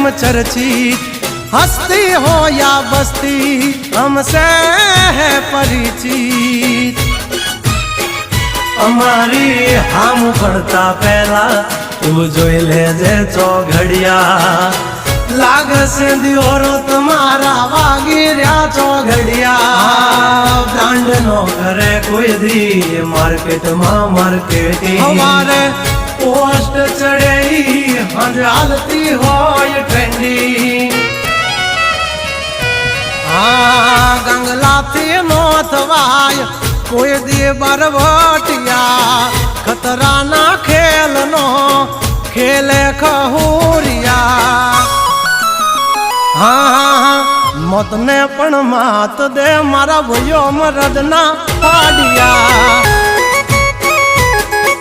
हम चर्चित, हस्ती हो या बस्ती हमसे है परिचित। અમારી હામ પડતા પહેલા તું જોઈ લેજે ચોઘડિયા, लागसे दियोरो तुम्हारा वागी रहा चौघड़िया। બ્રાન્ડ નો કરે કોઈ દી માર્કેટ માં માર્કેટિંગ, हमारे पोस्ट चढ़े हालती हो ये ट्रेंडिंग। हाँ गंगला थी नोथवाय कोई दी बरबटिया, खतरा ना खेल नो खेले खहूरिया। हाँ मत ने पण मात दे मारा भैयो मरद ना पाडिया।